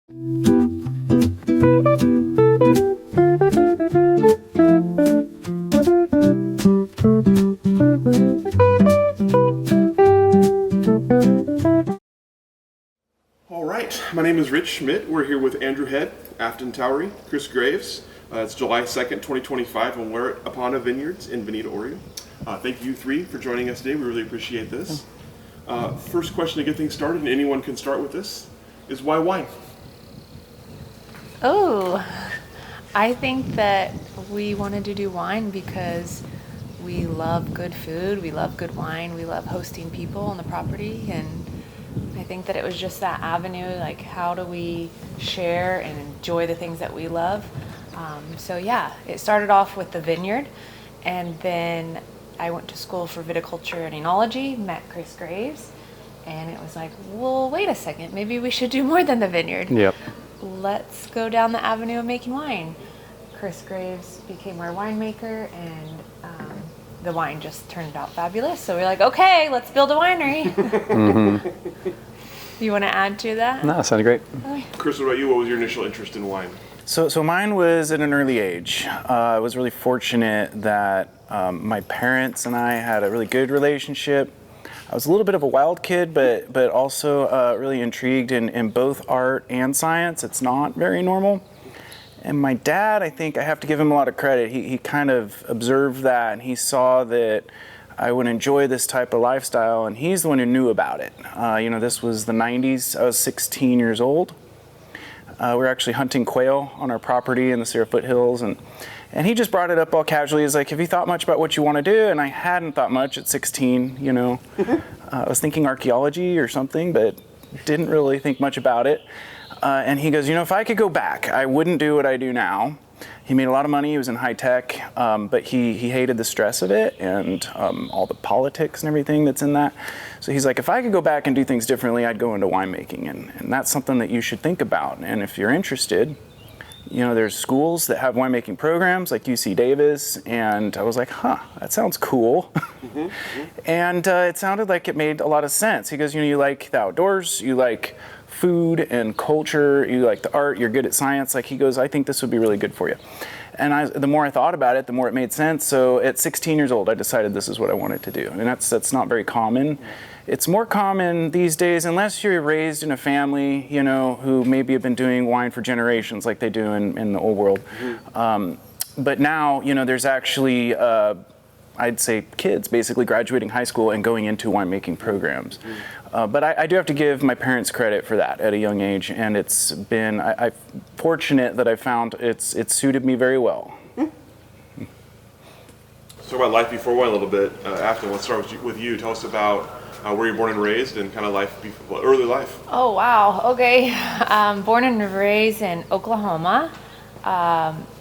All right, my name is Rich Schmidt. We're here with Andrew Head, Afton Towry, Chris Graves. It's July 2nd, 2025, and we're at Apona Vineyards in Veneta, Oregon. Thank you three for joining us today. We really appreciate this. First question to get things started, and anyone can start with this, is why wine? Oh, I think that we wanted to do wine because we love good food, we love good wine, we love hosting people on the property, and I think that it was just that avenue, like how do we share and enjoy the things that we love. So yeah, it started off with the vineyard, and then I went to school for viticulture and enology, met Chris Graves, and it was like, well, wait a second, maybe we should do more than the vineyard. Yep. Let's go down the avenue of making wine. Chris Graves became our winemaker, and the wine just turned out fabulous. So we're like, okay, let's build a winery. Mm-hmm. You want to add to that? No, that sounded great. Okay. Chris, what about you? What was your initial interest in wine? So mine was at an early age. I was really fortunate that my parents and I had a really good relationship. I was a little bit of a wild kid, but also really intrigued in both art and science. It's not very normal. And my dad, I think I have to give him a lot of credit. He kind of observed that, and he saw that I would enjoy this type of lifestyle, and he's the one who knew about it. This was the 90s. I was 16 years old. We were actually hunting quail on our property in the Sierra foothills, and he just brought it up all casually. He's like, have you thought much about what you want to do? And I hadn't thought much at 16, I was thinking archaeology or something, but didn't really think much about it. And he goes, if I could go back, I wouldn't do what I do now. He made a lot of money. He was in high tech, but he hated the stress of it and all the politics and everything that's in that. So he's like, if I could go back and do things differently, I'd go into winemaking. And that's something that you should think about. And if you're interested, there's schools that have winemaking programs like UC Davis. And I was like, that sounds cool. Mm-hmm. And it sounded like it made a lot of sense. He goes, you like the outdoors, you like food and culture, you like the art, you're good at science. Like he goes, I think this would be really good for you. And the more I thought about it, the more it made sense. So at 16 years old, I decided this is what I wanted to do. And that's not very common. It's more common these days, unless you're raised in a family, who maybe have been doing wine for generations like they do in the old world. Mm-hmm. But now, there's actually, I'd say kids basically graduating high school and going into winemaking programs. Mm-hmm. But I do have to give my parents credit for that at a young age, and it's been, I'm fortunate that I found it's suited me very well. Mm-hmm. Let's talk about life before wine a little bit. Afton, let's start with you. Tell us about where you're born and raised and kind of early life. Oh, wow. Okay. Born and raised in Oklahoma.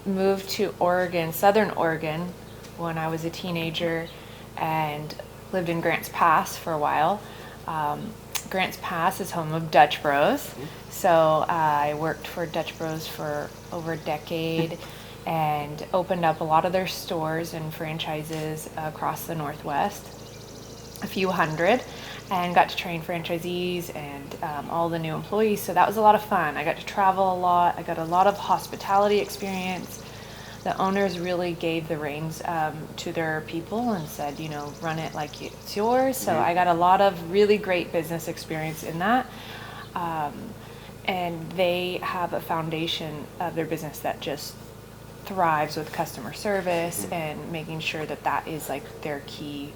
Moved to Oregon, Southern Oregon, when I was a teenager, and lived in Grants Pass for a while. Grants Pass is home of Dutch Bros. So I worked for Dutch Bros for over a decade and opened up a lot of their stores and franchises across the Northwest, a few hundred, and got to train franchisees and all the new employees. So that was a lot of fun. I got to travel a lot. I got a lot of hospitality experience. The owners really gave the reins to their people and said, run it like it's yours. So I got a lot of really great business experience in that. And they have a foundation of their business that just thrives with customer service and making sure that is like their key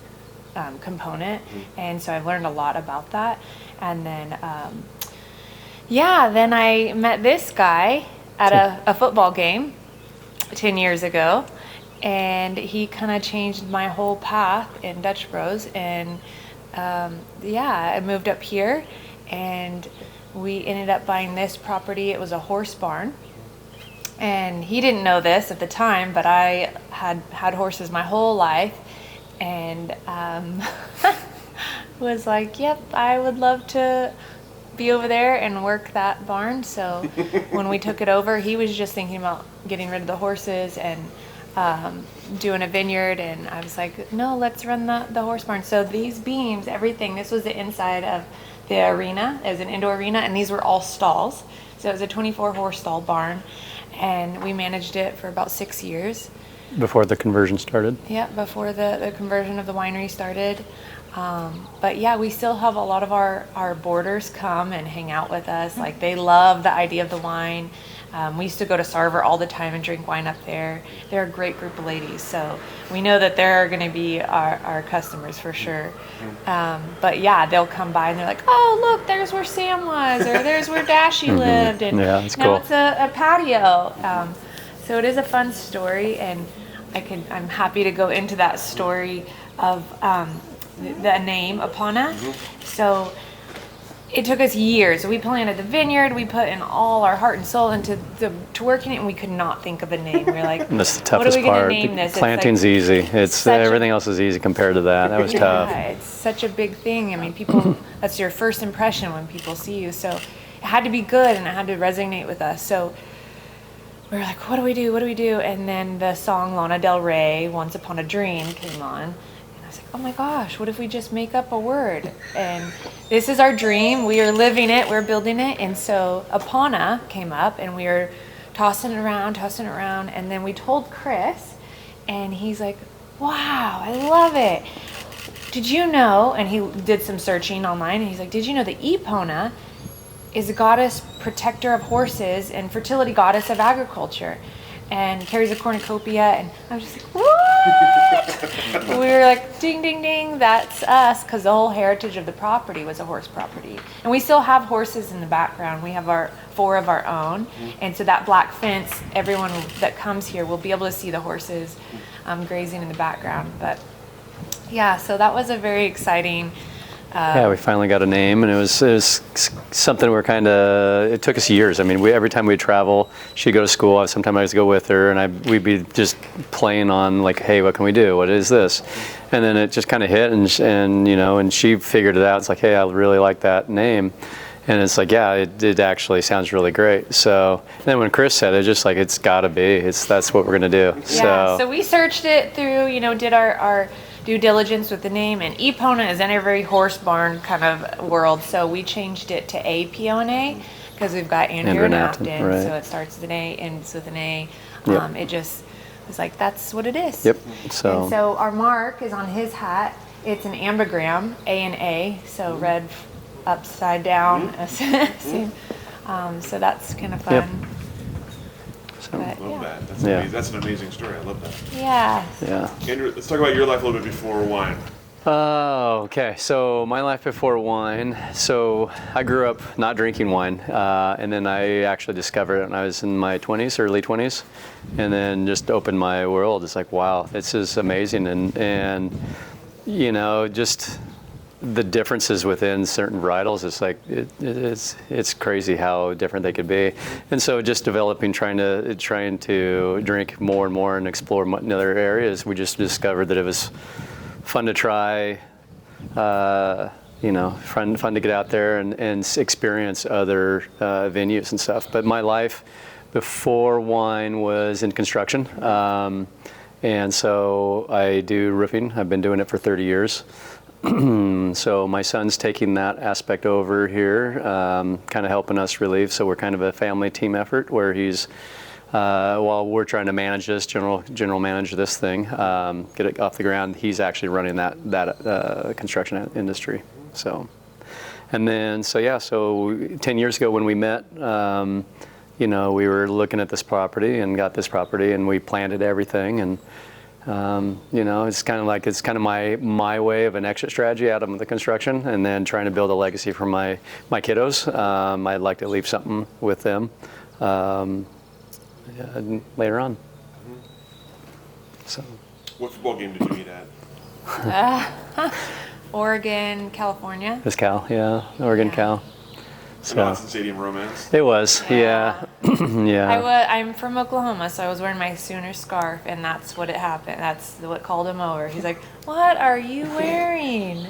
component. And so I've learned a lot about that. And then, then I met this guy at a football game 10 years ago, and he kind of changed my whole path in Dutch Bros. And I moved up here, and we ended up buying this property. It was a horse barn, and he didn't know this at the time, but I had horses my whole life, and was like, yep, I would love to be over there and work that barn. So when we took it over, he was just thinking about getting rid of the horses and doing a vineyard, and I was like, no, let's run the horse barn. So these beams, everything, this was the inside of the arena. It was an indoor arena, and these were all stalls. So it was a 24-horse stall barn, and we managed it for about 6 years. Before the conversion started? Yeah, before the conversion of the winery started. But yeah, we still have a lot of our boarders come and hang out with us. Like, they love the idea of the wine. We used to go to Sarver all the time and drink wine up there. They're a great group of ladies, so we know that they're going to be our customers for sure. But yeah, they'll come by and they're like, oh, look, there's where Sam was, or there's where Dashy lived, and Yeah, that's now cool. it's a patio. So it is a fun story, and I'm happy to go into that story of the name Apona. So it took us years. We planted the vineyard. We put in all our heart and soul into working it, and we could not think of a name. We were like, And that's the what toughest are we going part. to name this? It's Planting's like easy. It's such a- everything else is easy compared to that. That was tough. Yeah, it's such a big thing. I mean, people, that's your first impression when people see you. So it had to be good, and it had to resonate with us. So we were like, what do we do? What do we do? And then the song Lana Del Rey, Once Upon a Dream, came on. And I was like, oh my gosh, what if we just make up a word? And this is our dream. We are living it. We're building it. And so Apona came up, and we were tossing it around. And then we told Chris, and he's like, wow, I love it. Did you know, and he did some searching online, and he's like, did you know that Epona is a goddess protector of horses and fertility goddess of agriculture, and carries a cornucopia? And I was just like, what? We were like, ding, ding, ding, that's us, because the whole heritage of the property was a horse property. And we still have horses in the background. We have 4 of our own, and so that black fence, everyone that comes here will be able to see the horses grazing in the background. But yeah, so that was a very exciting. Yeah, we finally got a name, and it was something we're it took us years. I mean, every time we'd travel, she'd go to school. Sometimes I would go with her, and we'd be just playing on like, hey, what can we do? What is this? And then it just kind of hit, and she figured it out. It's like, hey, I really like that name. And it's like, yeah, it actually sounds really great. So then when Chris said it, just like, it's gotta be, that's what we're gonna do. Yeah, so we searched it through, did our due diligence with the name, and Epona is in every horse barn kind of world, so we changed it to Apona because we've got Andrew and Afton, right. so it starts with an A, ends with an A. Yep. It just was like, that's what it is. Yep. And so our mark is on his hat. It's an ambigram, A and A, so red upside down. So that's kind of fun. Yep. But, I love yeah. that. That's, Yeah. amazing. That's an amazing story. I love that. Yeah. Yeah. Andrew, let's talk about your life a little bit before wine. Oh, okay. So my life before wine. So I grew up not drinking wine, and then I actually discovered it when I was in my 20s, early 20s, and then just opened my world. It's like, wow, this is amazing, and just the differences within certain varietals. It's like it's crazy how different they could be, and so just developing, trying to drink more and more and explore other areas. We just discovered that it was fun to try, fun to get out there and experience other venues and stuff. But my life before wine was in construction, and so I do roofing. I've been doing it for 30 years. So my son's taking that aspect over here, kind of helping us relieve. So we're kind of a family team effort where he's, while we're trying to manage this, general manage this thing, get it off the ground, he's actually running that construction industry. So, and then, so 10 years ago when we met, we were looking at this property and got this property, and we planted everything, and it's kind of my way of an exit strategy out of the construction, and then trying to build a legacy for my kiddos. I'd like to leave something with them later on. So, what football game did you meet at? Oregon, California. it's Cal, yeah, Oregon Yeah. Cal. An Austin Stadium romance. It was, yeah. Yeah. I'm from Oklahoma, so I was wearing my Sooner scarf, and that's what it happened. That's what called him over. He's like, "What are you wearing?"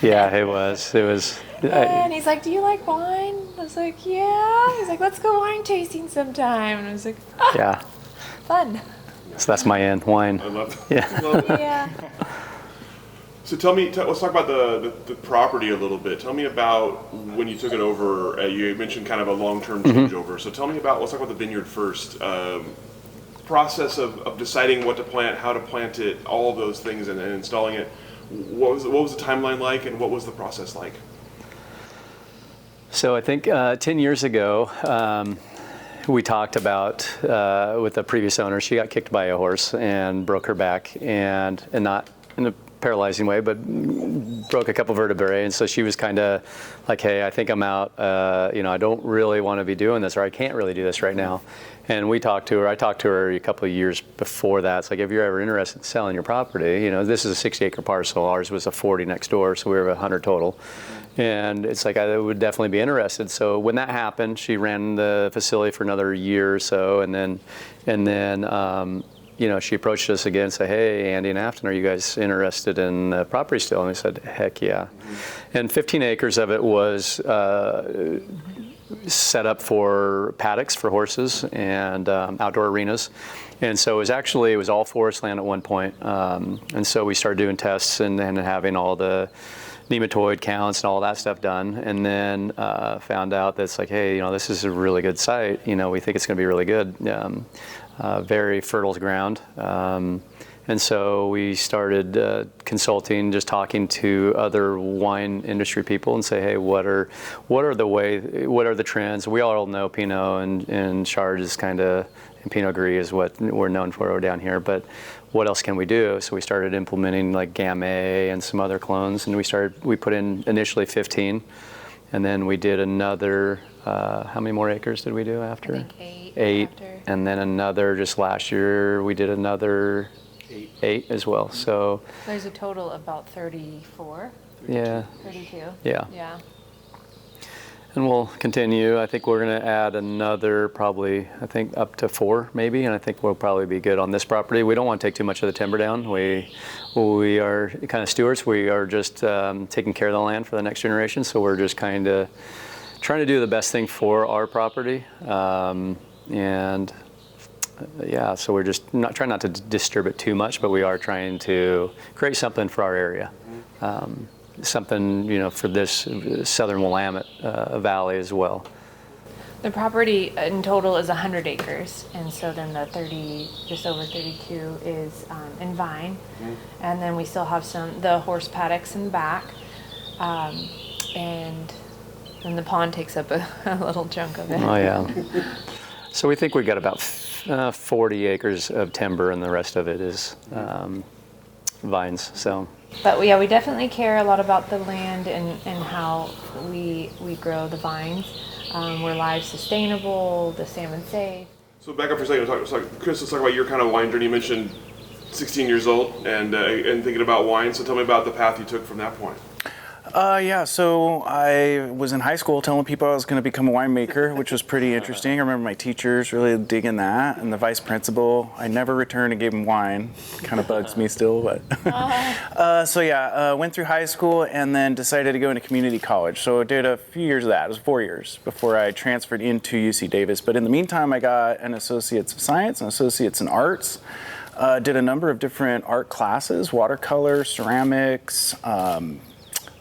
Yeah, it was. And he's like, "Do you like wine?" I was like, "Yeah." He's like, "Let's go wine tasting sometime." And I was like, "Oh, Yeah. fun." So that's my end, wine. I love that. Yeah. Love that. Yeah. So tell me, let's talk about the property a little bit. Tell me about when you took it over. You mentioned kind of a long-term changeover. So tell me about, let's talk about the vineyard first. Process of deciding what to plant, how to plant it, all of those things, and installing it. What was the timeline like, and what was the process like? So I think 10 years ago, we talked about with the previous owner. She got kicked by a horse and broke her back, and not in a paralyzing way, but broke a couple vertebrae. And so she was kind of like, hey, I think I'm out. I don't really want to be doing this, or I can't really do this right now. And we talked to her. I talked to her a couple of years before that. It's like, if you're ever interested in selling your property, this is a 60-acre parcel. Ours was a 40 next door, so we were 100 total. And it's like, I would definitely be interested. So when that happened, she ran the facility for another year or so, and then she approached us again and said, hey, Andy and Afton, are you guys interested in the property still? And we said, heck yeah. And 15 acres of it was set up for paddocks for horses and outdoor arenas. And so it was all forest land at one point. And so we started doing tests and having all the nematode counts and all that stuff done, and then found out that it's like, hey, this is a really good site. We think it's going to be really good. Very fertile ground. And so we started consulting, just talking to other wine industry people and say, hey, what are the trends? We all know Pinot and Chard is kind of, and Pinot Gris is what we're known for down here, but what else can we do? So we started implementing like Gamay and some other clones, and we put in initially 15, and then we did another, how many more acres did we do after? I think 8, after. and then another, just last year, we did another 8 as well. So There's a total of about 34, yeah, 32. yeah. Yeah. And we'll continue. I think we're going to add another, probably, I think up to 4 maybe, and I think we'll probably be good on this property. We don't want to take too much of the timber down. We are kind of stewards. We are just taking care of the land for the next generation, so we're just kind of trying to do the best thing for our property. So we're just trying not to disturb it too much, but we are trying to create something for our area. Something, for this southern Willamette Valley as well. The property in total is 100 acres, and so then the just over 32 is in vine, and then we still have the horse paddocks in the back, and then the pond takes up a little chunk of it. Oh yeah. So we think we got about 40 acres of timber, and the rest of it is vines. So. But we definitely care a lot about the land and how we grow the vines. We're live sustainable, the salmon safe. So back up for a second, Chris, let's talk about your kind of wine journey. You mentioned 16 years old and thinking about wine. So tell me about the path you took from that point. So I was in high school telling people I was going to become a winemaker, which was pretty interesting. I remember my teachers really digging that, and the vice principal. I never returned and gave him wine. Kind of bugs me still, but. Went through high school and then decided to go into community college. So I did a few years of that. It was 4 years before I transferred into UC Davis. But in the meantime, I got an Associates of Science, an Associates in Arts. Did a number of different art classes, watercolor, ceramics,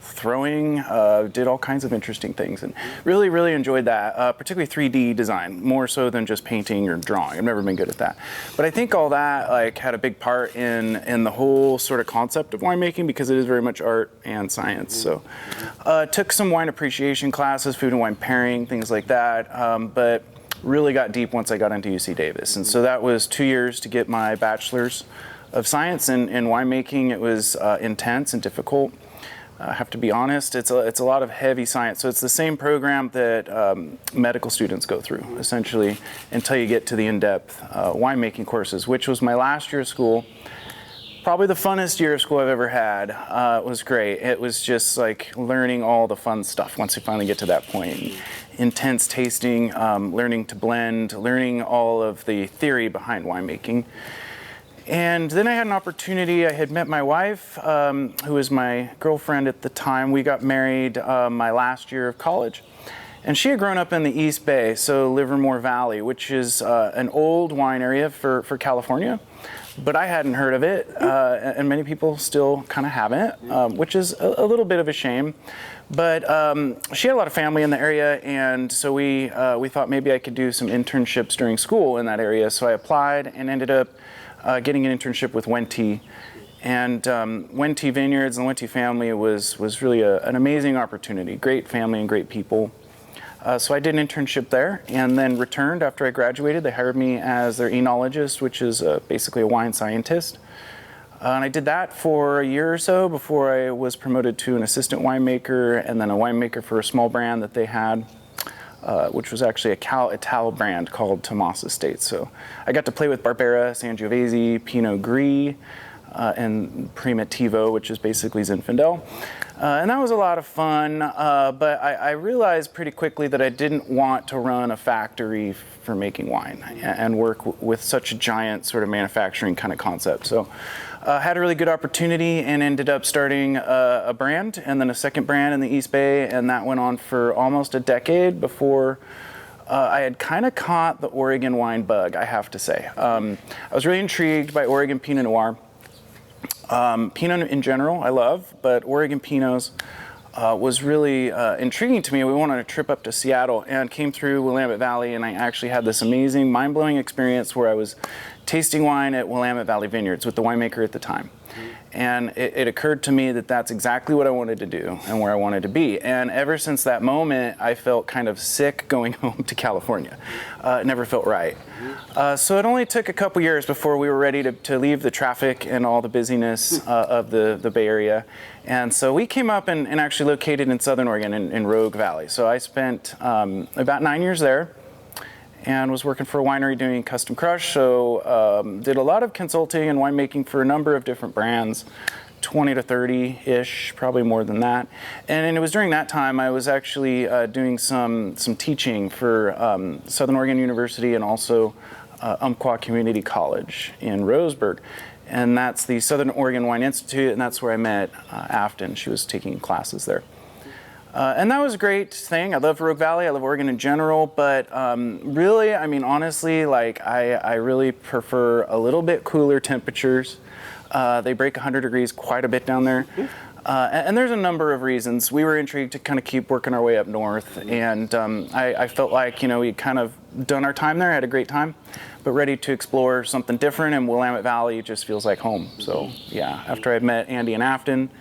throwing, did all kinds of interesting things, and really, really enjoyed that, particularly 3D design, more so than just painting or drawing. I've never been good at that. But I think all that had a big part in the whole sort of concept of winemaking, because it is very much art and science. So took some wine appreciation classes, food and wine pairing, things like that, but really got deep once I got into UC Davis. And so that was 2 years to get my bachelor's of science in winemaking. It was intense and difficult. I have to be honest, it's a lot of heavy science. So it's the same program that medical students go through, essentially, until you get to the in-depth winemaking courses, which was my last year of school. Probably the funnest year of school I've ever had. It was great. It was just like learning all the fun stuff once you finally get to that point. Intense tasting, learning to blend, learning all of the theory behind winemaking. And then I had an opportunity. I had met my wife, who was my girlfriend at the time. We got married my last year of college. And she had grown up in the East Bay, so Livermore Valley, which is an old wine area for California. But I hadn't heard of it, and many people still kind of haven't, which is a little bit of a shame. But she had a lot of family in the area, and so we thought maybe I could do some internships during school in that area. So I applied and ended up getting an internship with Wente. And Wente Vineyards and the Wente family was really an amazing opportunity. Great family and great people. So I did an internship there and then returned after I graduated. They hired me as their enologist, which is basically a wine scientist. And I did that for a year or so before I was promoted to an assistant winemaker and then a winemaker for a small brand that they had, which was actually a Cal brand called Tomas Estates. So I got to play with Barbera, Sangiovese, Pinot Gris, and Primitivo, which is basically Zinfandel. And that was a lot of fun, but I realized pretty quickly that I didn't want to run a factory for making wine and work with such a giant sort of manufacturing kind of concept. So had a really good opportunity and ended up starting a brand and then a second brand in the East Bay, and that went on for almost a decade before I had kind of caught the Oregon wine bug, I have to say. I was really intrigued by Oregon Pinot Noir. Pinot in general, I love, but Oregon Pinots was really intriguing to me. We went on a trip up to Seattle and came through Willamette Valley, and I actually had this amazing, mind-blowing experience where I was tasting wine at Willamette Valley Vineyards with the winemaker at the time. And it occurred to me that that's exactly what I wanted to do and where I wanted to be. And ever since that moment, I felt kind of sick going home to California. It never felt right. So it only took a couple years before we were ready to leave the traffic and all the busyness of the Bay Area. And so we came up and actually located in Southern Oregon in Rogue Valley. So I spent about 9 years there and was working for a winery doing custom crush. So did a lot of consulting and winemaking for a number of different brands, 20 to 30-ish, probably more than that. And it was during that time I was actually doing some teaching for Southern Oregon University and also Umpqua Community College in Roseburg. And that's the Southern Oregon Wine Institute, and that's where I met Afton. She was taking classes there. And that was a great thing. I love Rogue Valley. I love Oregon in general. But really, I mean, honestly, like I really prefer a little bit cooler temperatures. They break 100 degrees quite a bit down there. And there's a number of reasons. We were intrigued to kind of keep working our way up north. And I felt like, we'd kind of done our time there, had a great time, but ready to explore something different. And Willamette Valley just feels like home. So yeah, after I met Andy and Afton,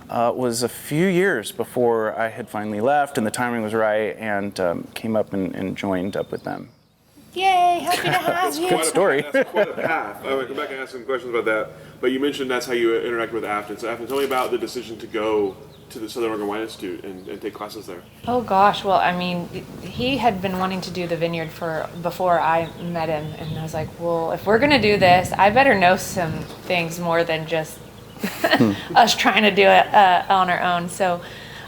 it was a few years before I had finally left and the timing was right, and came up and joined up with them. Yay, happy to have you. Good story. That's quite a path. I would come back and ask some questions about that. But you mentioned that's how you interacted with Afton. So Afton, tell me about the decision to go to the Southern Oregon Wine Institute and take classes there. Oh gosh, well, I mean, he had been wanting to do the vineyard before I met him, and I was like, well, if we're gonna do this, I better know some things more than just us trying to do it on our own. So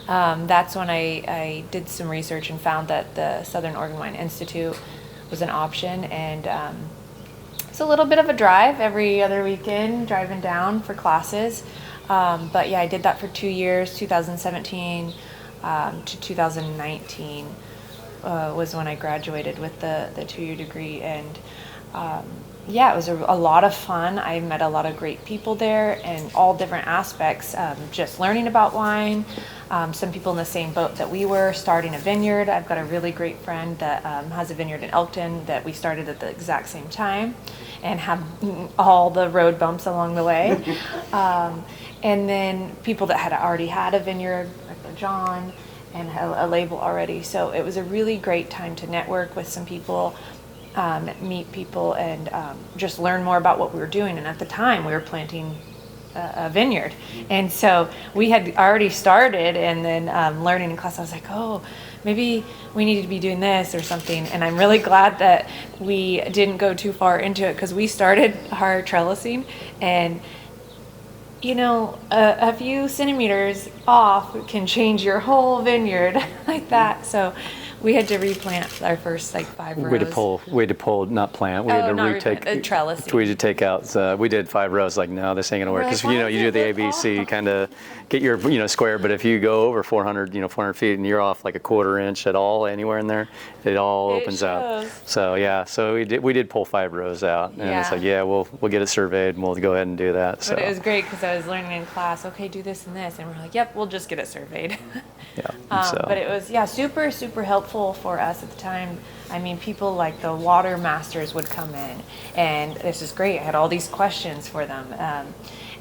that's when I did some research and found that the Southern Oregon Wine Institute was an option, and it's a little bit of a drive every other weekend, driving down for classes. But yeah, I did that for 2 years, 2017 to 2019 was when I graduated with the 2-year degree, and yeah, it was a lot of fun. I met a lot of great people there and all different aspects, just learning about wine. Some people in the same boat that we were, starting a vineyard. I've got a really great friend that has a vineyard in Elkton that we started at the exact same time and have all the road bumps along the way. And then people that had already had a vineyard, like John, and had a label already. So it was a really great time to network with some people, meet people, and just learn more about what we were doing. And at the time, we were planting a vineyard. And so we had already started, and then learning in class, I was like, oh, maybe we need to be doing this or something. And I'm really glad that we didn't go too far into it, because we started our trellising, and a few centimeters off can change your whole vineyard like that. So We had to replant our first like 5 rows. We had to pull, not plant. We had to not retake. replant, trellising. We had to take out. We did 5 rows. Like, no, this ain't gonna work, We're because like, you know why you does do the it look ABC, off? kind of get your square. But if you go over 400 feet and you're off like a 1/4 inch at all anywhere in there, it all opens out. shows. So yeah, so we did pull 5 rows out, and it's like, Yeah. yeah, we'll get it surveyed and we'll go ahead and do that. So But it was great because I was learning in class, okay, do this and this. And we're like, yep, we'll just get it surveyed. yeah. So But it was, super, super helpful for us at the time. I mean, people like the water masters would come in, and this is great. I had all these questions for them.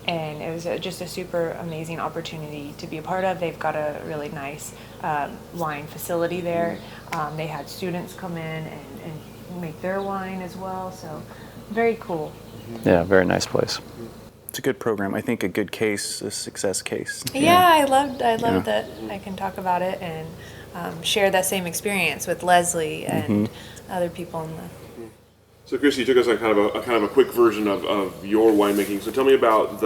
And it was just a super amazing opportunity to be a part of. They've got a really nice wine facility there. They had students come in and make their wine as well. So very cool. yeah, very nice place. It's a good program. I think a good case, a success case. Yeah, I loved that I can talk about it and share that same experience with Leslie and other people in the. So, Chris, you took us on kind of a quick version of your winemaking. So, tell me about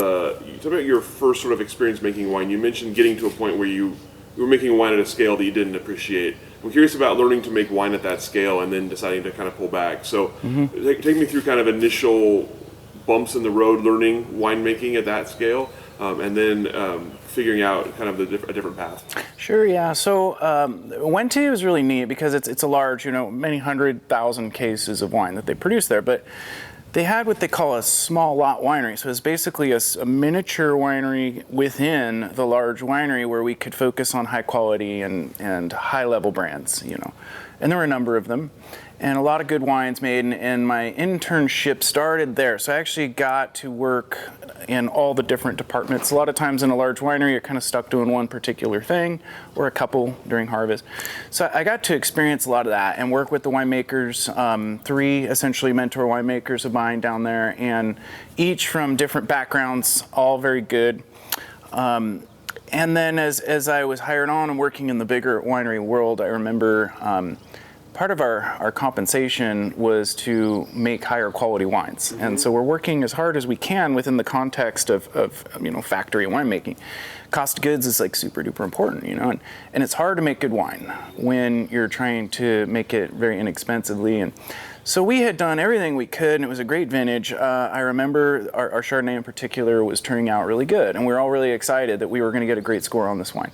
your first sort of experience making wine. You mentioned getting to a point where you were making wine at a scale that you didn't appreciate. I'm curious about learning to make wine at that scale and then deciding to kind of pull back. So, take me through kind of initial bumps in the road learning winemaking at that scale, and then figuring out kind of a different path. Sure, yeah. So Wente was really neat because it's a large, many 100,000 cases of wine that they produce there, but they had what they call a small lot winery. So it's basically a miniature winery within the large winery where we could focus on high quality and high level brands, And there were a number of them, and a lot of good wines made, and my internship started there. So I actually got to work in all the different departments. A lot of times in a large winery, you're kind of stuck doing one particular thing, or a couple during harvest. So I got to experience a lot of that and work with the winemakers, 3 essentially mentor winemakers of mine down there, and each from different backgrounds, all very good. And then as I was hired on and working in the bigger winery world, I remember part of our compensation was to make higher quality wines. And so we're working as hard as we can within the context of factory winemaking. Cost of goods is like super duper important, and it's hard to make good wine when you're trying to make it very inexpensively. And so we had done everything we could, and it was a great vintage. I remember our Chardonnay in particular was turning out really good, and we were all really excited that we were going to get a great score on this wine.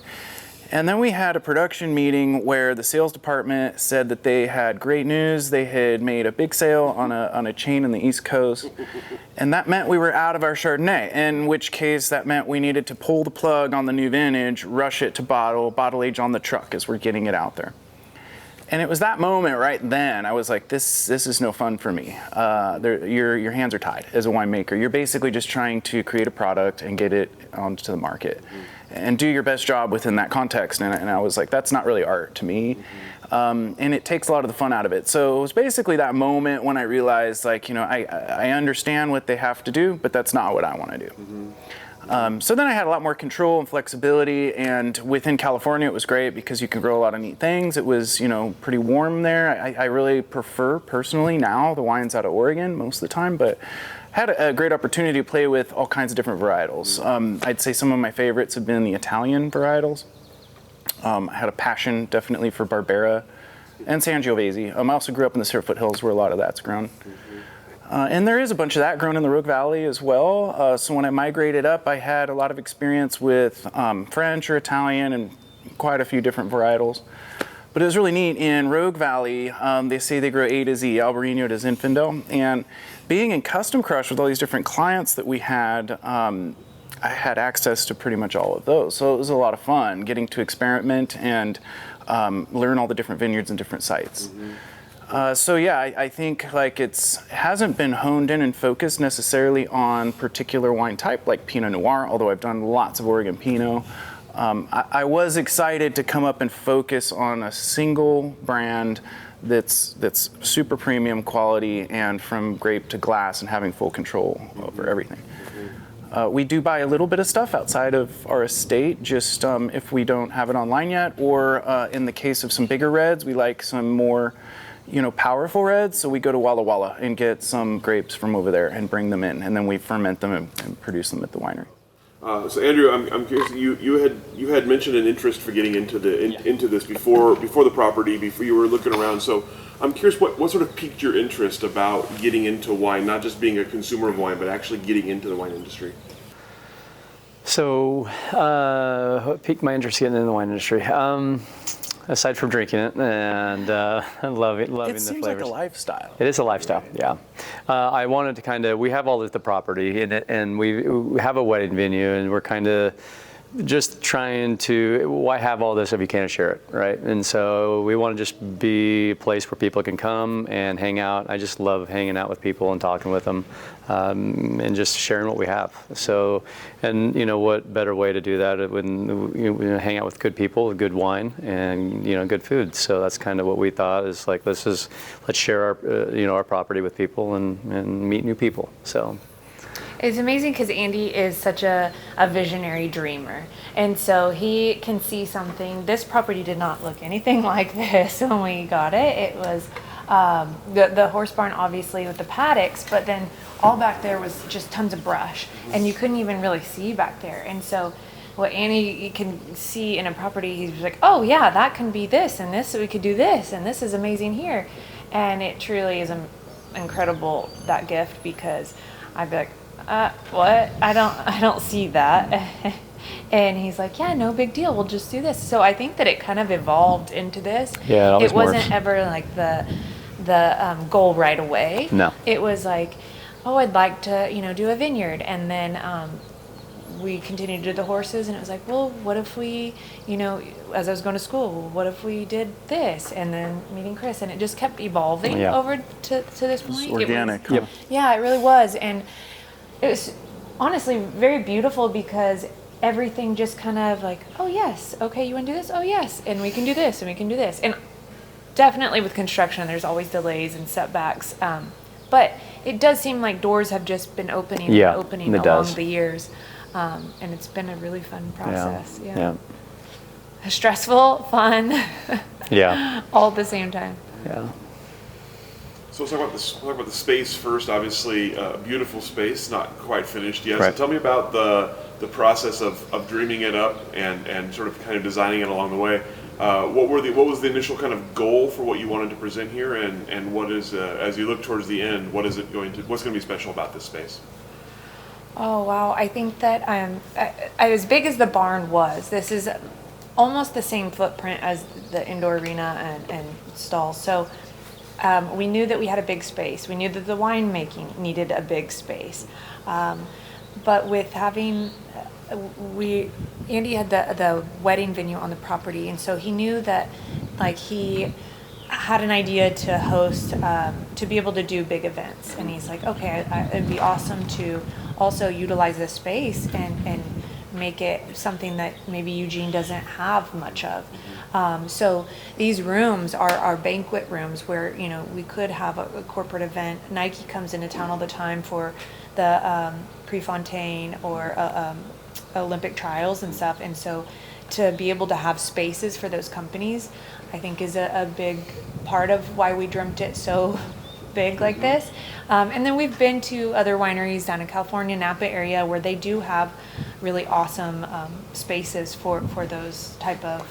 And then we had a production meeting where the sales department said that they had great news. They had made a big sale on a chain in the East Coast, and that meant we were out of our Chardonnay, in which case that meant we needed to pull the plug on the new vintage, rush it to bottle age on the truck as we're getting it out there. And it was that moment right then, I was like, this is no fun for me. Your hands are tied as a winemaker. You're basically just trying to create a product and get it onto the market and do your best job within that context. And I was like, that's not really art to me. And it takes a lot of the fun out of it. So it was basically that moment when I realized, I understand what they have to do, but that's not what I want to do. So then I had a lot more control and flexibility, and within California it was great because you can grow a lot of neat things. It was, pretty warm there. I really prefer personally now the wines out of Oregon most of the time, but had a great opportunity to play with all kinds of different varietals. I'd say some of my favorites have been the Italian varietals. I had a passion definitely for Barbera and Sangiovese. I also grew up in the Sierra foothills where a lot of that's grown. And there is a bunch of that grown in the Rogue Valley as well. So when I migrated up, I had a lot of experience with French or Italian and quite a few different varietals. But it was really neat. In Rogue Valley, they say they grow A to Z, Albarino to Zinfandel. And being in Custom Crush with all these different clients that we had, I had access to pretty much all of those. So it was a lot of fun getting to experiment and learn all the different vineyards and different sites. I think it hasn't been honed in and focused necessarily on particular wine type like Pinot Noir, although I've done lots of Oregon Pinot. I was excited to come up and focus on a single brand that's super premium quality and from grape to glass and having full control over everything. We do buy a little bit of stuff outside of our estate, just if we don't have it online yet, or in the case of some bigger reds, we like some more powerful reds, so we go to Walla Walla and get some grapes from over there and bring them in, and then we ferment them and produce them at the winery. So Andrew, I'm curious. You had mentioned an interest for getting into into this before the property, before you were looking around. So I'm curious, what sort of piqued your interest about getting into wine, not just being a consumer of wine, but actually getting into the wine industry? So, what piqued my interest in the wine industry? Aside from drinking it and loving It the seems flavors. like a lifestyle. It is a lifestyle, yeah. I wanted to we have all the property in it, and we have a wedding venue, and we're kind of just trying to, why have all this if you can't share it, right? And so we want to just be a place where people can come and hang out. I just love hanging out with people and talking with them, and just sharing what we have. So, and what better way to do that when you hang out with good people, good wine, and good food. So that's kind of what we thought is like, let's share our our property with people and meet new people. So. It's amazing because Andy is such a visionary dreamer. And so he can see something. This property did not look anything like this when we got it. It was the horse barn, obviously, with the paddocks, but then all back there was just tons of brush. And you couldn't even really see back there. And so what Andy can see in a property, he's like, oh, yeah, that can be this, and this, so we could do this, and this is amazing here. And it truly is incredible, that gift, because I'd be like, what? I don't see that. And he's like, yeah, no big deal. We'll just do this. So I think that it kind of evolved into this. Yeah, it always wasn't morphs. ever like the goal right away. No. It was like, oh, I'd like to, do a vineyard. And then we continued to do the horses, and it was like, well, what if we, as I was going to school, what if we did this? And then meeting Chris, and it just kept evolving over to this point. It's organic. It was, Huh? yeah, it really was. And it was honestly very beautiful because everything just kind of like, oh yes, okay, you want to do this? Oh yes, and we can do this, and we can do this. And definitely with construction, there's always delays and setbacks. But it does seem like doors have just been opening and opening it along does. the years. And it's been a really fun process. Yeah. Stressful, fun, Yeah. all at the same time. Yeah. So let's talk about the space first. Obviously, beautiful space, not quite finished yet. Right. So tell me about the process of dreaming it up and sort of kind of designing it along the way. What was the initial kind of goal for what you wanted to present here, and what is as you look towards the end, what's going to be special about this space? Oh wow! I think that as big as the barn was, this is almost the same footprint as the indoor arena and stalls. So we knew that we had a big space. We knew that the winemaking needed a big space. But with having, Andy had the wedding venue on the property, and so he knew that, like, he had an idea to host, to be able to do big events. And he's like, okay, it'd be awesome to also utilize this space and make it something that maybe Eugene doesn't have much of. So these rooms are our banquet rooms where, we could have a corporate event. Nike comes into town all the time for the Prefontaine or Olympic trials and stuff. And so to be able to have spaces for those companies, I think is a big part of why we dreamt it so big like this. And then we've been to other wineries down in California, Napa area, where they do have really awesome spaces for those type of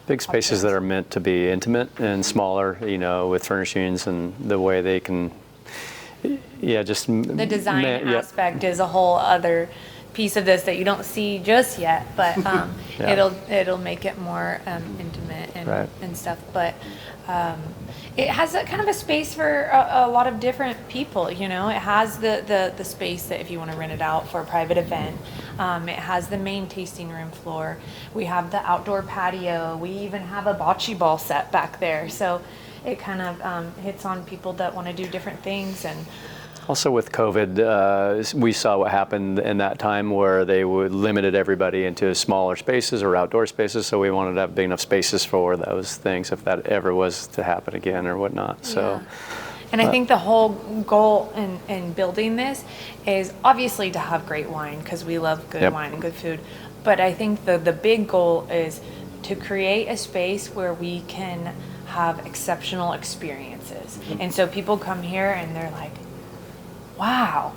Big spaces that are meant to be intimate and smaller, with furnishings and the way they can, just the design aspect is a whole other piece of this that you don't see just yet, but it'll make it more intimate and stuff. But it has a kind of a space for a lot of different people. It has the space that if you want to rent it out for a private event. It has the main tasting room floor. We have the outdoor patio. We even have a bocce ball set back there. So it kind of hits on people that want to do different things. And also with COVID, we saw what happened in that time where they limited everybody into smaller spaces or outdoor spaces. So we wanted to have big enough spaces for those things if that ever was to happen again or whatnot. So. And I think the whole goal in building this is obviously to have great wine, because we love good wine and good food. But I think the big goal is to create a space where we can have exceptional experiences. And so people come here and they're like, wow,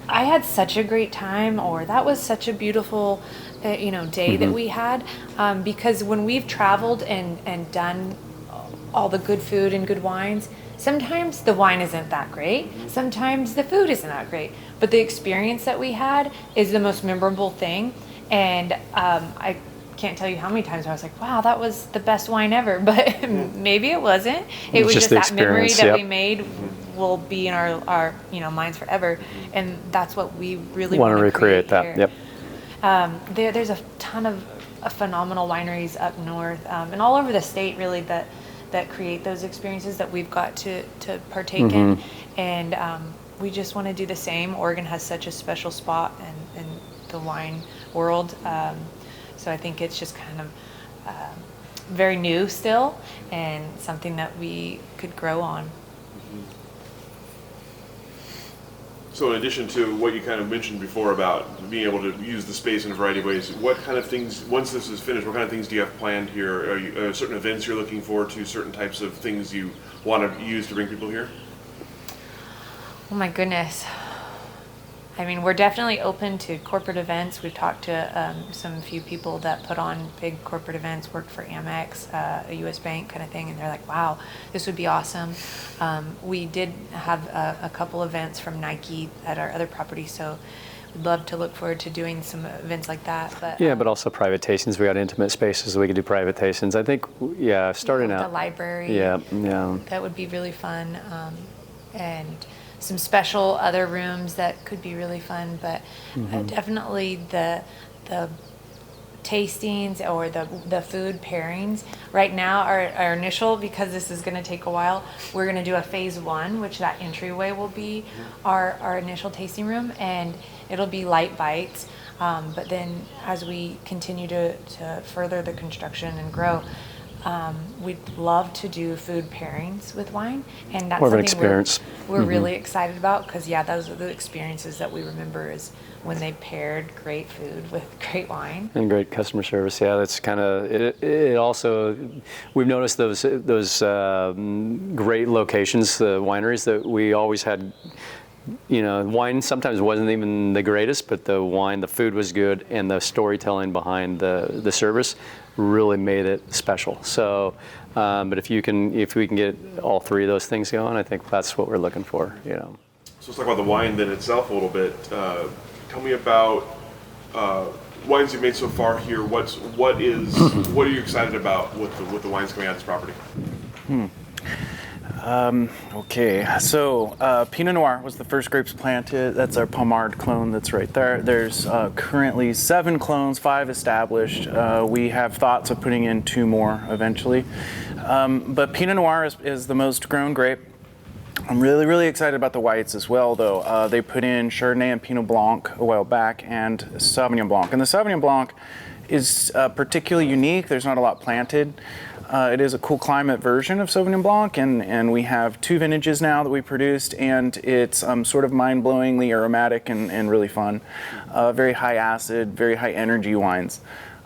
I had such a great time, or that was such a beautiful, day that we had. Because when we've traveled and done all the good food and good wines, sometimes the wine isn't that great. Sometimes the food isn't that great. But the experience that we had is the most memorable thing. And I can't tell you how many times I was like, wow, that was the best wine ever. But maybe it wasn't. It was just the that memory experience, that yep. we made will be in our minds forever. And that's what we really Want want to recreate that. here. Yep. There's a ton of phenomenal wineries up north and all over the state, really, that create those experiences that we've got to partake in. And we just want to do the same. Oregon has such a special spot in the wine world. So I think it's just kind of very new still, and something that we could grow on. So in addition to what you kind of mentioned before about being able to use the space in a variety of ways, what kind of things, once this is finished, what kind of things do you have planned here? Are you, certain events you're looking forward to, certain types of things you want to use to bring people here? Oh my goodness. I mean, we're definitely open to corporate events. We've talked to some few people that put on big corporate events, worked for Amex, a U.S. bank kind of thing, and they're like, wow, this would be awesome. We did have a couple events from Nike at our other property, so we'd love to look forward to doing some events like that. But Yeah, but also private tastings. We got intimate spaces, so we could do private tastings. I think, starting the out. library. Yeah. That would be really fun. And some special other rooms that could be really fun, but definitely the tastings or the food pairings. Right now, our initial, because this is going to take a while, we're going to do a phase 1, which that entryway will be our initial tasting room, and it'll be light bites. But then as we continue to further the construction and grow, we'd love to do food pairings with wine, and that's More of an something experience. we're really excited about, because those are the experiences that we remember, is when they paired great food with great wine. And great customer service. Yeah, that's kind of it. Also, we've noticed those great locations, the wineries that we always had. Wine sometimes wasn't even the greatest, but the food was good, and the storytelling behind the service really made it special. So, but if we can get all three of those things going, I think that's what we're looking for. So let's talk about the wine then itself a little bit. Tell me about wines you've made so far here. What are you excited about with the wines coming out of this property? Okay, so Pinot Noir was the first grapes planted. That's our Pommard clone that's right there. There's currently 7 clones, 5 established. We have thoughts of putting in 2 more eventually. But Pinot Noir is the most grown grape. I'm really, really excited about the whites as well, though. They put in Chardonnay and Pinot Blanc a while back, and Sauvignon Blanc. And the Sauvignon Blanc is particularly unique. There's not a lot planted. It is a cool climate version of Sauvignon Blanc, and we have 2 vintages now that we produced, and it's sort of mind-blowingly aromatic and really fun. Very high acid, very high energy wines.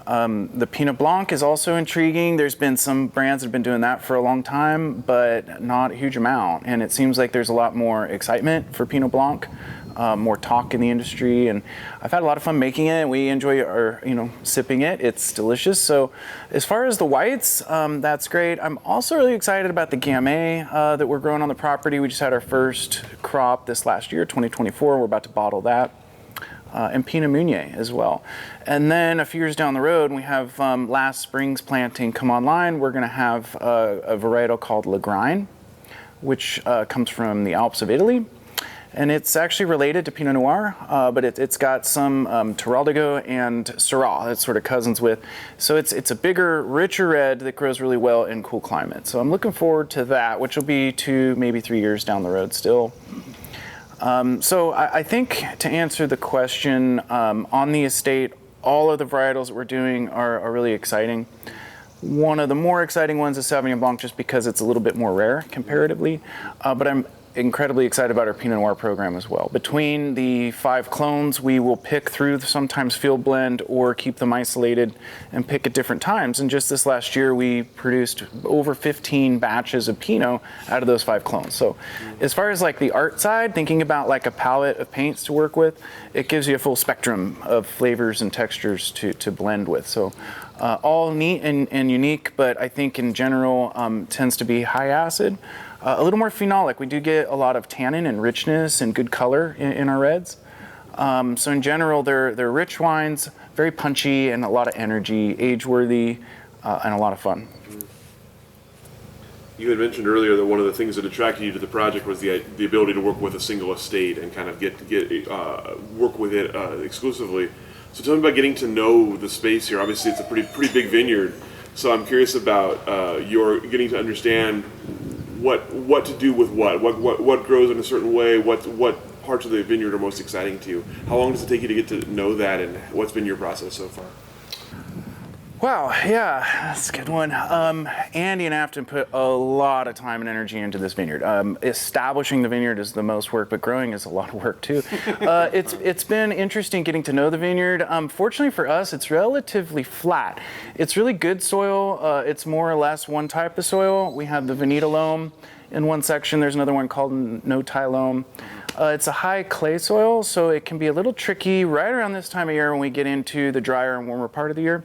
The Pinot Blanc is also intriguing. There's been some brands that have been doing that for a long time, but not a huge amount. And it seems like there's a lot more excitement for Pinot Blanc, more talk in the industry. And I've had a lot of fun making it. We enjoy sipping it. It's delicious. So as far as the whites, that's great. I'm also really excited about the Gamay that we're growing on the property. We just had our first crop this last year, 2024. We're about to bottle that. And Pinot Meunier as well. And then a few years down the road, we have last spring's planting come online. We're going to have a varietal called Lagrine, which comes from the Alps of Italy. And it's actually related to Pinot Noir, but it's got some Teroldego and Syrah that's sort of cousins with. So it's a bigger, richer red that grows really well in cool climates. So I'm looking forward to that, which will be 2, maybe 3 years down the road still. So I think to answer the question, on the estate, all of the varietals that we're doing are really exciting. One of the more exciting ones is Sauvignon Blanc, just because it's a little bit more rare comparatively. But I'm incredibly excited about our Pinot Noir program as well. Between the 5 clones, we will pick through, sometimes field blend or keep them isolated and pick at different times. And just this last year, we produced over 15 batches of Pinot out of those 5 clones. So as far as like the art side, thinking about like a palette of paints to work with, it gives you a full spectrum of flavors and textures to blend with. So all neat and unique, but I think in general tends to be high acid. A little more phenolic. We do get a lot of tannin and richness and good color in our reds. So in general, they're rich wines, very punchy and a lot of energy, age-worthy, and a lot of fun. You had mentioned earlier that one of the things that attracted you to the project was the ability to work with a single estate and kind of work with it exclusively. So tell me about getting to know the space here. Obviously, it's a pretty big vineyard. So I'm curious about your getting to understand what to do with what grows in a certain way, what parts of the vineyard are most exciting to you. How long does it take you to get to know that, and what's been your process so far? Wow, yeah, that's a good one. Andy and Afton put a lot of time and energy into this vineyard. Establishing the vineyard is the most work, but growing is a lot of work too. It's been interesting getting to know the vineyard. Fortunately for us, it's relatively flat. It's really good soil. It's more or less one type of soil. We have the Veneta loam in one section. There's another one called no-tie loam. It's a high clay soil, so it can be a little tricky right around this time of year when we get into the drier and warmer part of the year.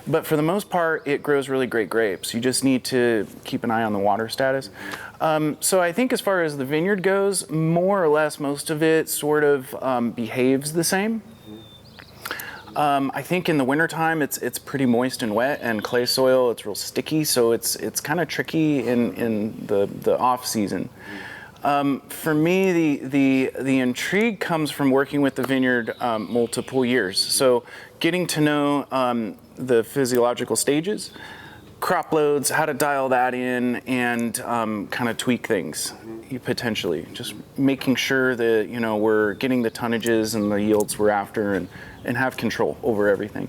But for the most part, it grows really great grapes. You just need to keep an eye on the water status. So I think as far as the vineyard goes, more or less most of it sort of behaves the same. I think in the wintertime, it's pretty moist and wet, and clay soil, it's real sticky, so it's kind of tricky in the off season. For me, the intrigue comes from working with the vineyard multiple years. So getting to know the physiological stages, crop loads, how to dial that in, and kind of tweak things potentially. Just making sure that we're getting the tonnages and the yields we're after, and have control over everything.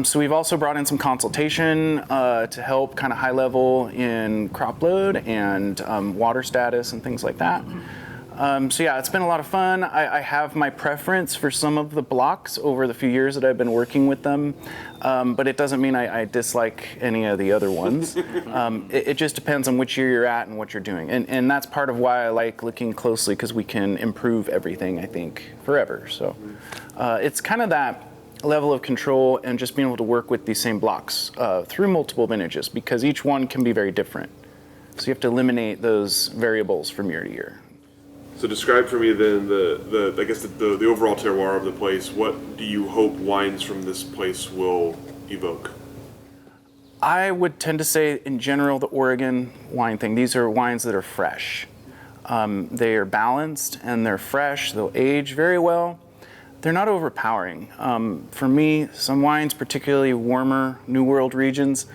So we've also brought in some consultation to help kind of high level in crop load and water status and things like that. So yeah, it's been a lot of fun. I have my preference for some of the blocks over the few years that I've been working with them, but it doesn't mean I dislike any of the other ones. It just depends on which year you're at and what you're doing. And that's part of why I like looking closely, because we can improve everything, I think, forever. So it's kind of that level of control and just being able to work with these same blocks through multiple vintages, because each one can be very different. So you have to eliminate those variables from year to year. So describe for me then the overall terroir of the place. What do you hope wines from this place will evoke? I would tend to say, in general, the Oregon wine thing. These are wines that are fresh. They are balanced and they're fresh. They'll age very well. They're not overpowering. For me, some wines, particularly warmer New World regions,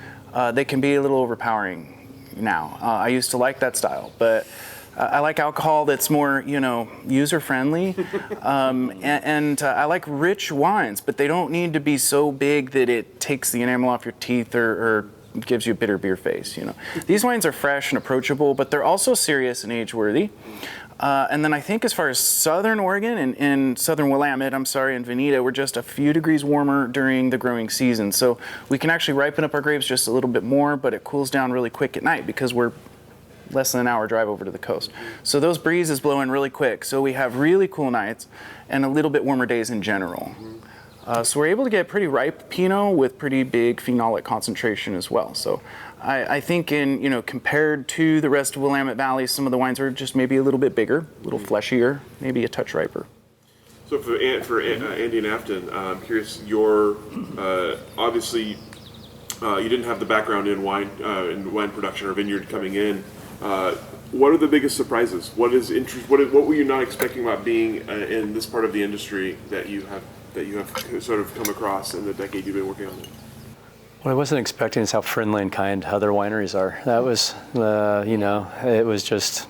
they can be a little overpowering now. I used to like that style, but I like alcohol that's more, user-friendly. And I like rich wines, but they don't need to be so big that it takes the enamel off your teeth or gives you a bitter beer face. These wines are fresh and approachable, but they're also serious and age-worthy. And then I think as far as Southern Oregon and Southern Willamette, and Veneta, we're just a few degrees warmer during the growing season. So we can actually ripen up our grapes just a little bit more, but it cools down really quick at night because we're less than an hour drive over to the coast. So those breezes blow in really quick. So we have really cool nights and a little bit warmer days in general. So we're able to get pretty ripe Pinot with pretty big phenolic concentration as well. So I think compared to the rest of Willamette Valley, some of the wines are just maybe a little bit bigger, a little fleshier, maybe a touch riper. So for Andy and Afton, I'm curious, obviously you didn't have the background in wine production or vineyard coming in. What are the biggest surprises? What were you not expecting about being in this part of the industry that you have sort of come across in the decade you've been working on it? What I wasn't expecting is how friendly and kind other wineries are. That was, it was just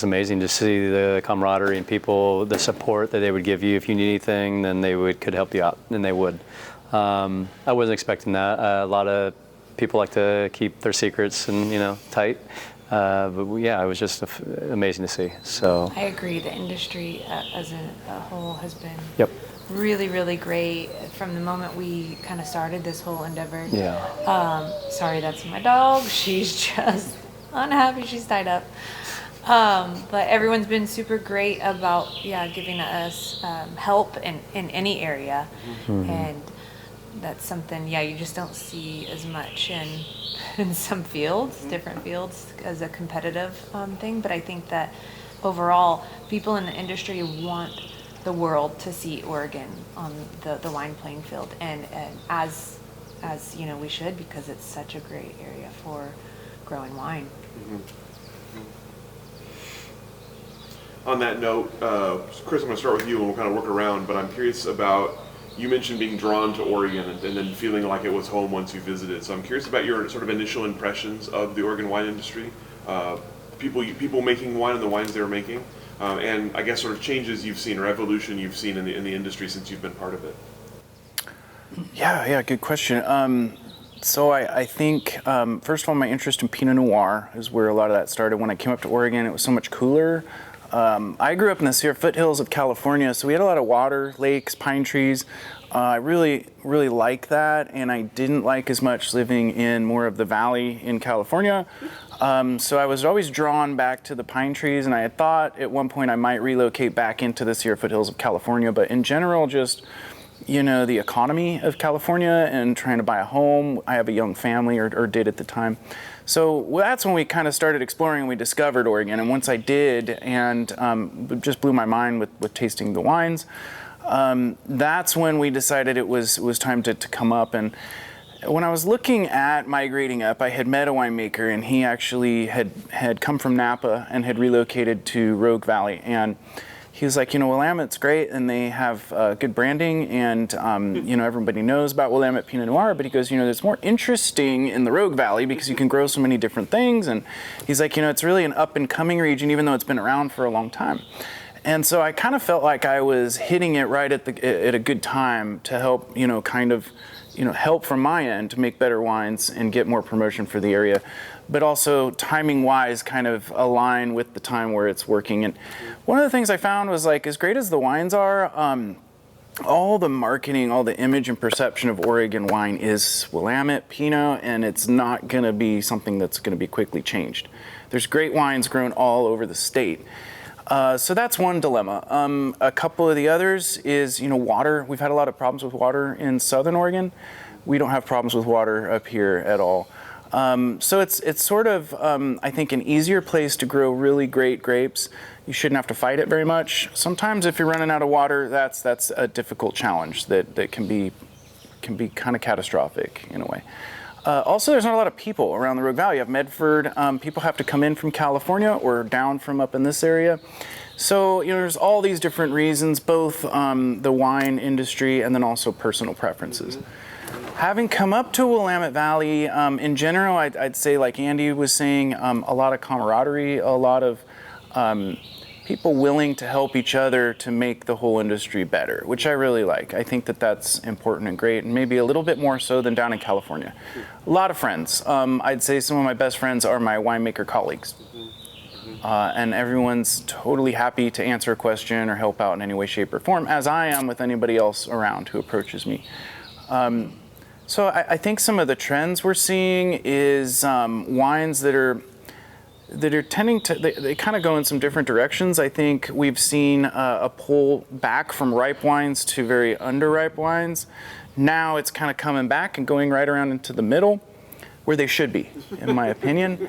amazing to see the camaraderie and people, the support that they would give you if you need anything. Then they could help you out, and they would. I wasn't expecting that. A lot of people like to keep their secrets and tight, Yeah, it was just amazing to see. So. I agree. The industry as a whole has been Yep. really, really great from the moment we kind of started this whole endeavor. Yeah. Sorry, that's my dog. She's just unhappy. She's tied up. But everyone's been super great about, giving us help in any area. Mm-hmm. And that's something, you just don't see as much in some fields, different fields, as a competitive thing. But I think that overall, people in the industry want the world to see Oregon on the wine playing field, and as we should, because it's such a great area for growing wine. Mm-hmm. On that note, Chris, I'm going to start with you and we'll kind of work around, but I'm curious about, you mentioned being drawn to Oregon and then feeling like it was home once you visited. So I'm curious about your sort of initial impressions of the Oregon wine industry, people making wine and the wines they were making, and I guess sort of changes you've seen or evolution you've seen in the industry since you've been part of it. Yeah, good question. So I think, first of all, my interest in Pinot Noir is where a lot of that started. When I came up to Oregon, it was so much cooler. I grew up in the Sierra foothills of California, so we had a lot of water, lakes, pine trees. I really, really like that, and I didn't like as much living in more of the valley in California. So I was always drawn back to the pine trees, and I had thought at one point I might relocate back into the Sierra foothills of California, but in general, just the economy of California and trying to buy a home. I have a young family, or did at the time. So that's when we kind of started exploring and we discovered Oregon. And once I did, and it just blew my mind with tasting the wines, that's when we decided it was time to come up. And when I was looking at migrating up, I had met a winemaker, and he actually had come from Napa and had relocated to Rogue Valley. And he was like, Willamette's great, and they have good branding, and everybody knows about Willamette Pinot Noir, but he goes, it's more interesting in the Rogue Valley because you can grow so many different things, and he's like, it's really an up-and-coming region, even though it's been around for a long time. And so I kind of felt like I was hitting it right at a good time to help, help from my end to make better wines and get more promotion for the area, but also timing-wise kind of align with the time where it's working. And one of the things I found was, like, as great as the wines are, all the marketing, all the image and perception of Oregon wine is Willamette Pinot, and it's not going to be something that's going to be quickly changed. There's great wines grown all over the state. So that's one dilemma. A couple of the others is, water. We've had a lot of problems with water in Southern Oregon. We don't have problems with water up here at all. So it's sort of, I think, an easier place to grow really great grapes. You shouldn't have to fight it very much. Sometimes if you're running out of water, that's a difficult challenge that can be kind of catastrophic in a way. Also, there's not a lot of people around the Rogue Valley. You have Medford. People have to come in from California or down from up in this area. So, there's all these different reasons, both the wine industry and then also personal preferences. Having come up to Willamette Valley, in general, I'd say, like Andy was saying, a lot of camaraderie, a lot of people willing to help each other to make the whole industry better, which I really like. I think that's important and great, and maybe a little bit more so than down in California. A lot of friends. I'd say some of my best friends are my winemaker colleagues. And everyone's totally happy to answer a question or help out in any way, shape, or form, as I am with anybody else around who approaches me. So I think some of the trends we're seeing is wines that are tending to, they kind of go in some different directions. I think we've seen a pull back from ripe wines to very underripe wines. Now it's kind of coming back and going right around into the middle, where they should be, in my opinion.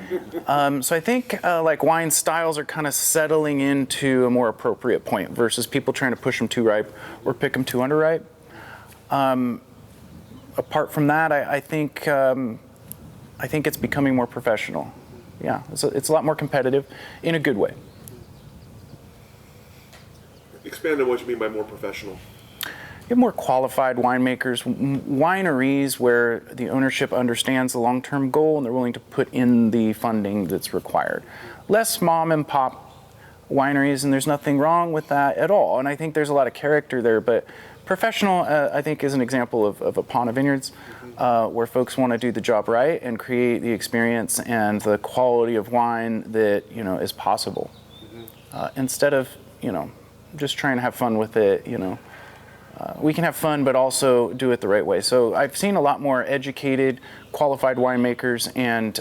So I think like wine styles are kind of settling into a more appropriate point versus people trying to push them too ripe or pick them too underripe. Apart from that, I think it's becoming more professional. Yeah, it's a lot more competitive in a good way. Expand on what you mean by more professional. You have more qualified winemakers, wineries where the ownership understands the long-term goal and they're willing to put in the funding that's required. Less mom and pop wineries, and there's nothing wrong with that at all. And I think there's a lot of character there, but professional, I think, is an example of Apona Vineyards, where folks want to do the job right and create the experience and the quality of wine that, you know, is possible. Instead of, you know, just trying to have fun with it, you know. We can have fun, but also do it the right way. So I've seen a lot more educated, qualified winemakers and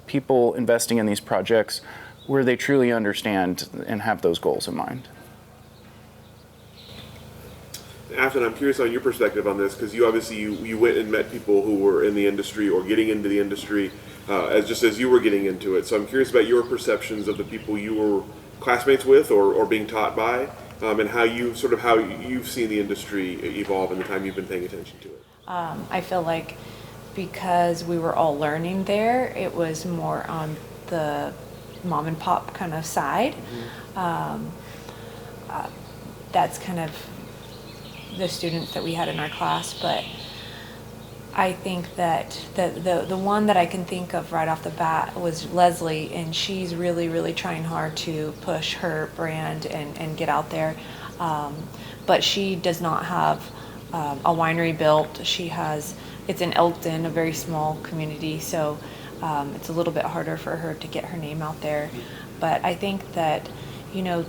people investing in these projects where they truly understand and have those goals in mind. Afton, I'm curious on your perspective on this, because you obviously you went and met people who were in the industry or getting into the industry as you were getting into it. So I'm curious about your perceptions of the people you were classmates with or being taught by, and how you've seen the industry evolve in the time you've been paying attention to it. I feel like because we were all learning there, it was more on the mom and pop kind of side. That's kind of the students that we had in our class, but I think that the one that I can think of right off the bat was Leslie, and she's really trying hard to push her brand and get out there. But she does not have a winery built. It's in Elkton, a very small community, so it's a little bit harder for her to get her name out there. But I think that, you know,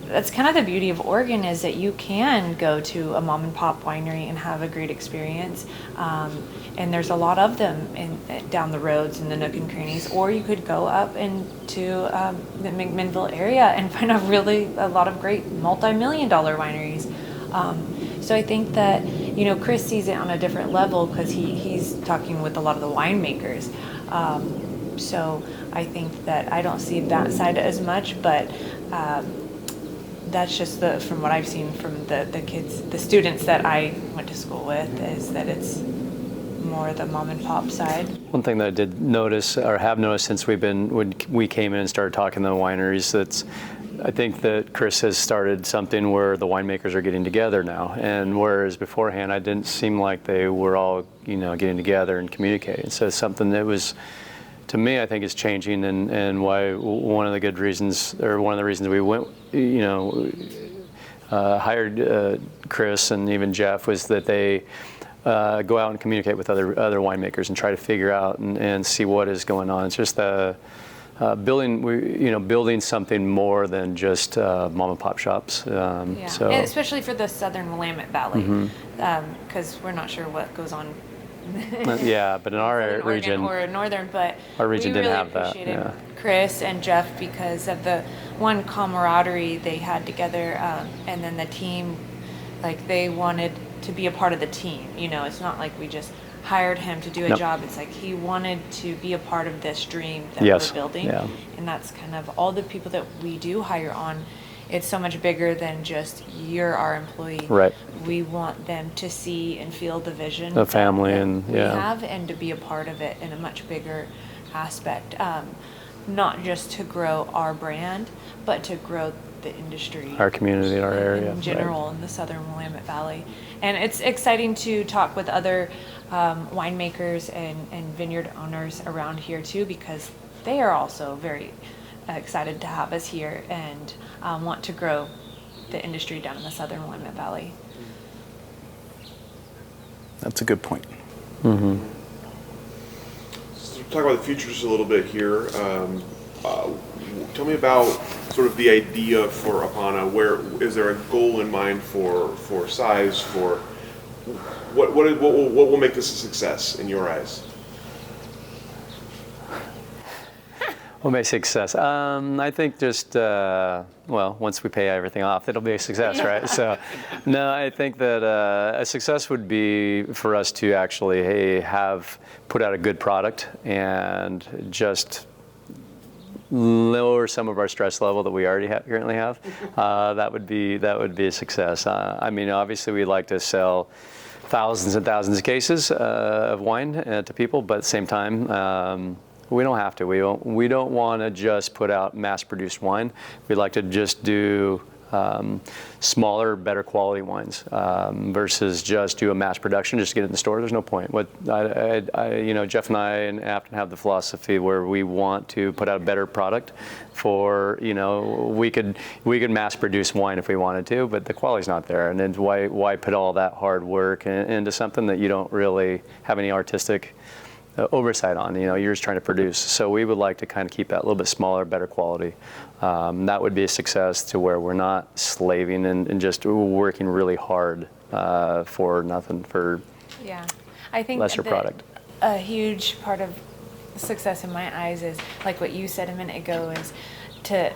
that's kind of the beauty of Oregon, is that you can go to a mom and pop winery and have a great experience. And there's a lot of them down the roads in the nook and crannies, or you could go up into the McMinnville area and find a lot of great multi-million-dollar wineries. So I think that, you know, Chris sees it on a different level because he's talking with a lot of the winemakers. So I think that I don't see that side as much, but that's just from what I've seen from the kids, the students that I went to school with, is that it's more the mom and pop side. One thing that I did notice, or have noticed since when we came in and started talking to the wineries, I think that Chris has started something where the winemakers are getting together now, and whereas beforehand I didn't seem like they were all, you know, getting together and communicating. So something that was, to me, I think is changing, and why one of the reasons we went, you know, hired Chris and even Jeff, was that they go out and communicate with other winemakers and try to figure out and see what is going on. It's just building something more than just mom and pop shops. Yeah, so. And especially for the southern Willamette Valley, because we're not sure what goes on. Yeah, but in our region, or northern, but our region we really didn't have that. appreciated Yeah. Chris and Jeff because of the one camaraderie they had together, and then the team, like they wanted to be a part of the team. You know, it's not like we just hired him to do a job. It's like he wanted to be a part of this dream that we're building, and that's kind of all the people that we do hire on. It's so much bigger than just you're our employee. Right. We want them to see and feel the vision, the family, that we have, and to be a part of it in a much bigger aspect. Not just to grow our brand, but to grow the industry, our community, our area in general, in the southern Willamette Valley. And it's exciting to talk with other winemakers and vineyard owners around here too, because they are also very excited to have us here and want to grow the industry down in the southern Willamette Valley. That's a good point. Mm-hmm. So talk about the future just a little bit here. Tell me about sort of the idea for Apona. Where is there a goal in mind for size? For what will make this a success in your eyes? What makes success? I think just, once we pay everything off, it'll be a success, right? So, no, I think that a success would be for us to actually have put out a good product and just lower some of our stress level that we already currently have. That would be a success. I mean, obviously, we'd like to sell thousands and thousands of cases of wine to people, but at the same time, we don't have to. We don't want to just put out mass-produced wine. We'd like to just do smaller, better quality wines versus just do a mass production just to get it in the store. There's no point. Jeff and I and Afton have the philosophy where we want to put out a better product. We could mass produce wine if we wanted to, but the quality's not there. And then why put all that hard work into something that you don't really have any artistic oversight on? You're just trying to produce. So we would like to kind of keep that a little bit smaller, better quality. That would be a success to where we're not slaving and just working really hard for nothing, for I think lesser product. A huge part of success in my eyes is like what you said a minute ago, is to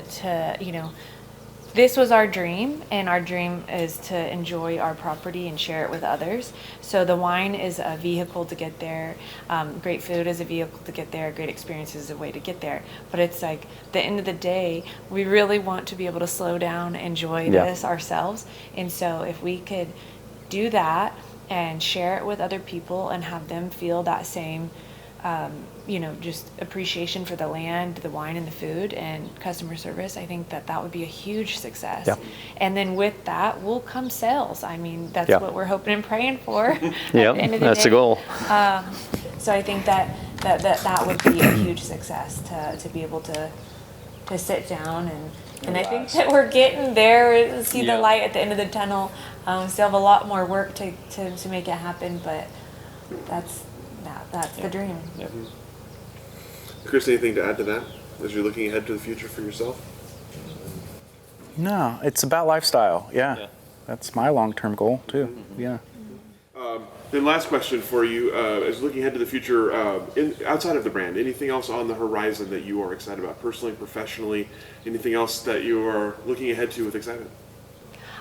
this was our dream, and our dream is to enjoy our property and share it with others. So the wine is a vehicle to get there. Great food is a vehicle to get there. Great experience is a way to get there. But it's like, the end of the day, we really want to be able to slow down, enjoy this ourselves. And so if we could do that and share it with other people and have them feel that same just appreciation for the land, the wine, and the food, and customer service, I think that would be a huge success. Yeah. And then with that will come sales. I mean, that's what we're hoping and praying for. Yep, that's the goal. So I think that would be a huge success to be able to sit down and I think that we're getting there. See the light at the end of the tunnel. Still have a lot more work to make it happen, but that's the dream. Yep. Chris, anything to add to that as you're looking ahead to the future for yourself? No, it's about lifestyle. Yeah. That's my long-term goal too. Yeah. Then last question for you, as looking ahead to the future, outside of the brand, anything else on the horizon that you are excited about, personally, professionally, anything else that you are looking ahead to with excitement?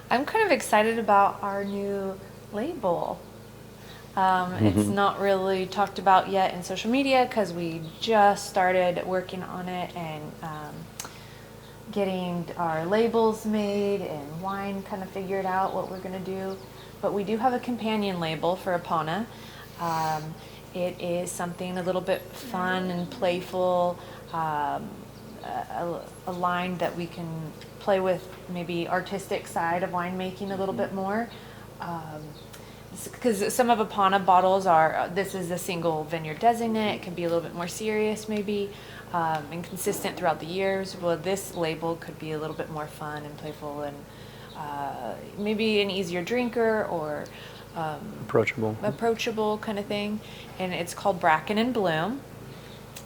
I'm kind of excited about our new label. It's not really talked about yet in social media because we just started working on it and getting our labels made and wine kind of figured out what we're going to do. But we do have a companion label for Apona. It is something a little bit fun and playful, a line that we can play with, maybe artistic side of winemaking a little bit more. Because some of Apona bottles this is a single vineyard designate. It can be a little bit more serious maybe, and consistent throughout the years. Well, this label could be a little bit more fun and playful and maybe an easier drinker or approachable kind of thing. And it's called Bracken and Bloom.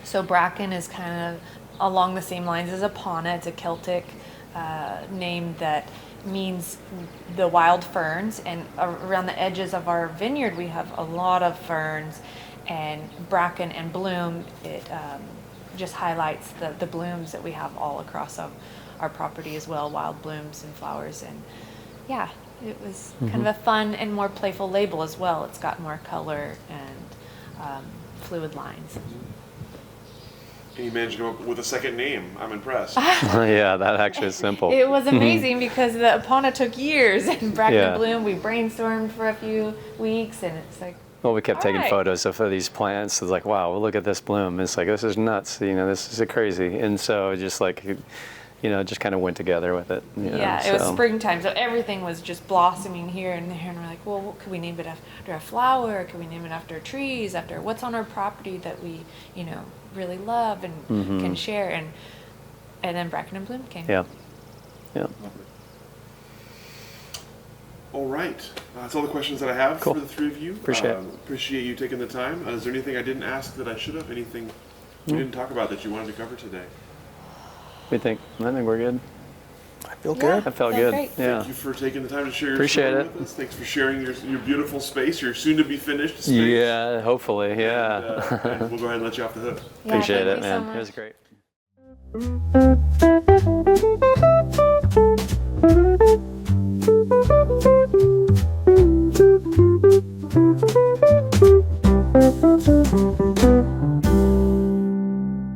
So Bracken is kind of along the same lines as Apona. It's a Celtic name that means the wild ferns, and around the edges of our vineyard we have a lot of ferns, and Bracken and Bloom, it just highlights the blooms that we have all across our property as well, wild blooms and flowers. And it was kind of a fun and more playful label as well. It's got more color and fluid lines. And you managed to come up with a second name. I'm impressed. Yeah, that actually is simple. It was amazing because the Apona took years, and Bracken and Bloom, we brainstormed for a few weeks, and it's like, well, we kept taking photos of these plants. It's like, wow, well, look at this bloom. It's like, this is nuts. This is crazy. And so just like, just kind of went together with it. It was springtime, so everything was just blossoming here and there, and we're like, well, could we name it after a flower? Could we name it after trees? After what's on our property that we, really love and can share? And then Bracken and Bloom came. Yeah. All right. That's all the questions that I have for the three of you. Appreciate you taking the time. Is there anything I didn't ask that I should have? Anything we didn't talk about that you wanted to cover today? I think we're good. I feel good. I felt good. Great. Yeah. Thank you for taking the time to share your Appreciate story it. with us. Thanks for sharing your beautiful space, your soon-to-be-finished space. Yeah, hopefully, yeah. And we'll go ahead and let you off the hook. Yeah, Appreciate thank it, you man. so It was great.